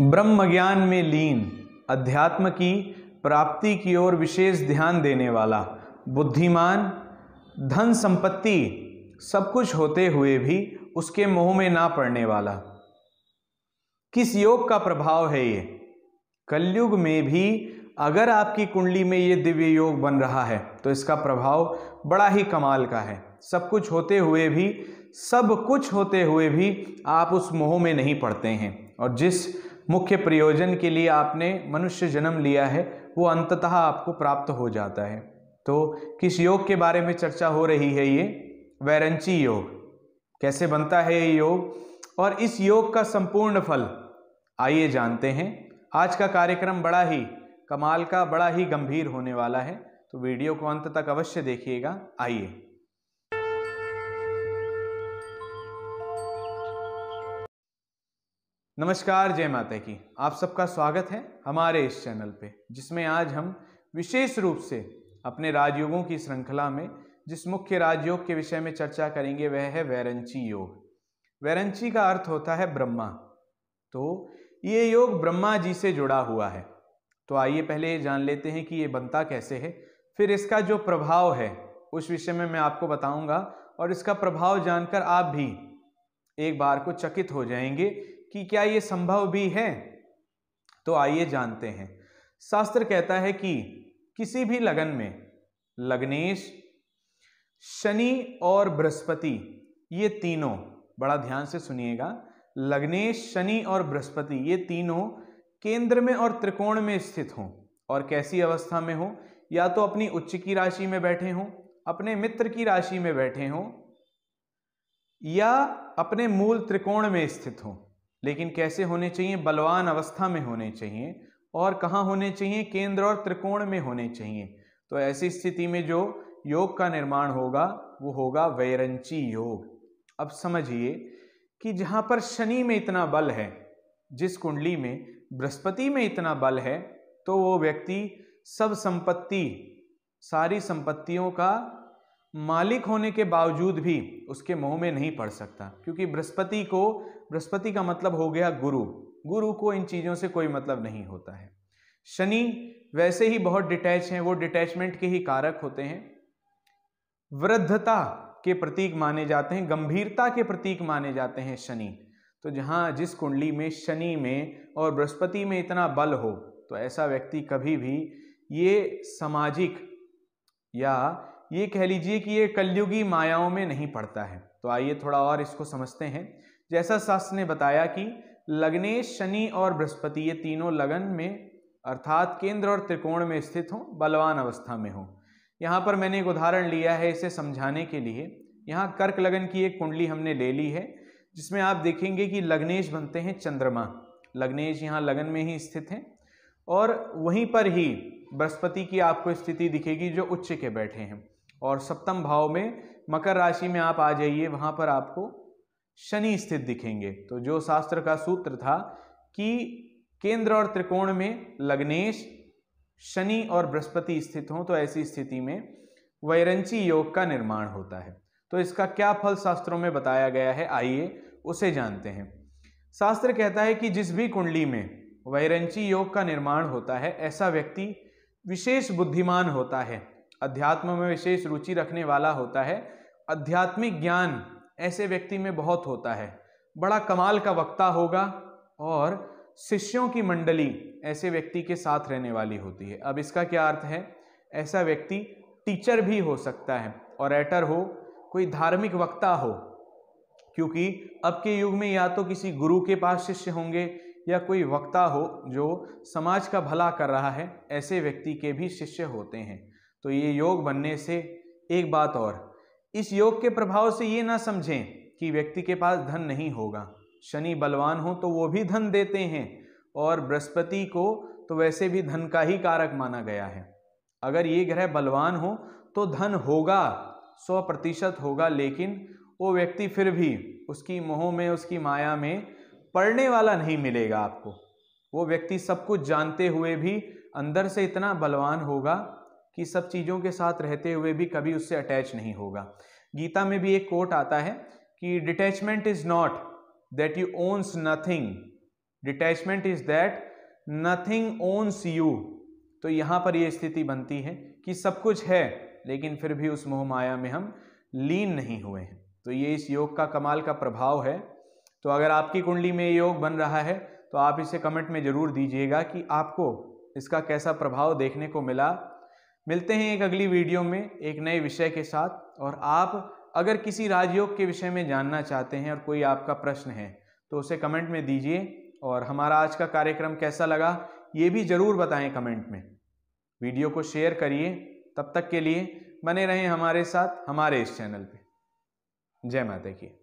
ब्रह्म ज्ञान में लीन, अध्यात्म की प्राप्ति की ओर विशेष ध्यान देने वाला, बुद्धिमान, धन संपत्ति सब कुछ होते हुए भी उसके मोह में ना पड़ने वाला। किस योग का प्रभाव है ये? कलयुग में भी अगर आपकी कुंडली में ये दिव्य योग बन रहा है तो इसका प्रभाव बड़ा ही कमाल का है। सब कुछ होते हुए भी आप उस मोह में नहीं पड़ते हैं और जिस मुख्य प्रयोजन के लिए आपने मनुष्य जन्म लिया है वो अंततः आपको प्राप्त हो जाता है। तो किस योग के बारे में चर्चा हो रही है? ये वैरंची योग। कैसे बनता है ये योग और इस योग का संपूर्ण फल, आइए जानते हैं। आज का कार्यक्रम बड़ा ही कमाल का, बड़ा ही गंभीर होने वाला है, तो वीडियो को अंत तक अवश्य देखिएगा। आइए। नमस्कार, जय माता की। आप सबका स्वागत है हमारे इस चैनल पे, जिसमें आज हम विशेष रूप से अपने राजयोगों की श्रृंखला में जिस मुख्य राजयोग के विषय में चर्चा करेंगे वह है वैरंची योग। वैरंची का अर्थ होता है ब्रह्मा, तो ये योग ब्रह्मा जी से जुड़ा हुआ है। तो आइए पहले ये जान लेते हैं कि ये बनता कैसे है, फिर इसका जो प्रभाव है उस विषय में मैं आपको बताऊंगा और इसका प्रभाव जानकर आप भी एक बार को चकित हो जाएंगे कि क्या ये संभव भी है। तो आइए जानते हैं। शास्त्र कहता है कि किसी भी लगन में लग्नेश, शनि और बृहस्पति, ये तीनों, बड़ा ध्यान से सुनिएगा, लग्नेश, शनि और बृहस्पति ये तीनों केंद्र में और त्रिकोण में स्थित हों और कैसी अवस्था में हो? या तो अपनी उच्च की राशि में बैठे हों, अपने मित्र की राशि में बैठे हों, या अपने मूल त्रिकोण में स्थित हों। लेकिन कैसे होने चाहिए? बलवान अवस्था में होने चाहिए। और कहाँ होने चाहिए? केंद्र और त्रिकोण में होने चाहिए। तो ऐसी स्थिति में जो योग का निर्माण होगा वो होगा वैरंची योग। अब समझिए कि जहां पर शनि में इतना बल है, जिस कुंडली में बृहस्पति में इतना बल है, तो वो व्यक्ति सब संपत्ति, सारी संपत्तियों का मालिक होने के बावजूद भी उसके मोह में नहीं पड़ सकता, क्योंकि बृहस्पति का मतलब हो गया गुरु को इन चीजों से कोई मतलब नहीं होता है। शनि वैसे ही बहुत डिटैच हैं, वो डिटैचमेंट के ही कारक होते हैं, वृद्धता के प्रतीक माने जाते हैं, गंभीरता के प्रतीक माने जाते हैं शनि। तो जिस कुंडली में शनि में और बृहस्पति में इतना बल हो तो ऐसा व्यक्ति कभी भी ये सामाजिक, या ये कह लीजिए कि ये कलयुगी मायाओं में नहीं पड़ता है। तो आइए थोड़ा और इसको समझते हैं। जैसा शास्त्र ने बताया कि लग्नेश, शनि और बृहस्पति ये तीनों लगन में अर्थात केंद्र और त्रिकोण में स्थित हों, बलवान अवस्था में हों। यहाँ पर मैंने एक उदाहरण लिया है इसे समझाने के लिए। यहाँ कर्क लगन की एक कुंडली हमने ले ली है, जिसमें आप देखेंगे कि लग्नेश बनते हैं चंद्रमा। लग्नेश यहाँ लगन में ही स्थित हैं और वहीं पर ही बृहस्पति की आपको स्थिति दिखेगी जो उच्च के बैठे हैं। और सप्तम भाव में मकर राशि में आप आ जाइए, वहां पर आपको शनि स्थित दिखेंगे। तो जो शास्त्र का सूत्र था कि केंद्र और त्रिकोण में लग्नेश, शनि और बृहस्पति स्थित हों, तो ऐसी स्थिति में वैरंची योग का निर्माण होता है। तो इसका क्या फल शास्त्रों में बताया गया है, आइए उसे जानते हैं। शास्त्र कहता है कि जिस भी कुंडली में वैरंची योग का निर्माण होता है, ऐसा व्यक्ति विशेष बुद्धिमान होता है, अध्यात्म में विशेष रुचि रखने वाला होता है, आध्यात्मिक ज्ञान ऐसे व्यक्ति में बहुत होता है, बड़ा कमाल का वक्ता होगा और शिष्यों की मंडली ऐसे व्यक्ति के साथ रहने वाली होती है। अब इसका क्या अर्थ है? ऐसा व्यक्ति टीचर भी हो सकता है, ऑरेटर हो, कोई धार्मिक वक्ता हो, क्योंकि अब के युग में या तो किसी गुरु के पास शिष्य होंगे या कोई वक्ता हो जो समाज का भला कर रहा है, ऐसे व्यक्ति के भी शिष्य होते हैं। तो ये योग बनने से एक बात और, इस योग के प्रभाव से ये ना समझें कि व्यक्ति के पास धन नहीं होगा। शनि बलवान हो तो वो भी धन देते हैं, और बृहस्पति को तो वैसे भी धन का ही कारक माना गया है। अगर ये ग्रह बलवान हो तो धन होगा, 100% होगा, लेकिन वो व्यक्ति फिर भी उसकी मोह में, उसकी माया में पड़ने वाला नहीं मिलेगा आपको। वो व्यक्ति सब कुछ जानते हुए भी अंदर से इतना बलवान होगा कि सब चीज़ों के साथ रहते हुए भी कभी उससे अटैच नहीं होगा। गीता में भी एक कोट आता है कि detachment is not that you owns nothing, detachment is that nothing owns you. तो यहाँ पर यह स्थिति बनती है कि सब कुछ है लेकिन फिर भी उस मोह माया में हम लीन नहीं हुए हैं। तो ये इस योग का कमाल का प्रभाव है। तो अगर आपकी कुंडली में योग बन रहा है तो आप इसे कमेंट में जरूर दीजिएगा कि आपको इसका कैसा प्रभाव देखने को मिला। मिलते हैं एक अगली वीडियो में एक नए विषय के साथ। और आप अगर किसी राजयोग के विषय में जानना चाहते हैं और कोई आपका प्रश्न है तो उसे कमेंट में दीजिए। और हमारा आज का कार्यक्रम कैसा लगा ये भी जरूर बताएं कमेंट में। वीडियो को शेयर करिए। तब तक के लिए बने रहें हमारे साथ हमारे इस चैनल पे। जय माता की।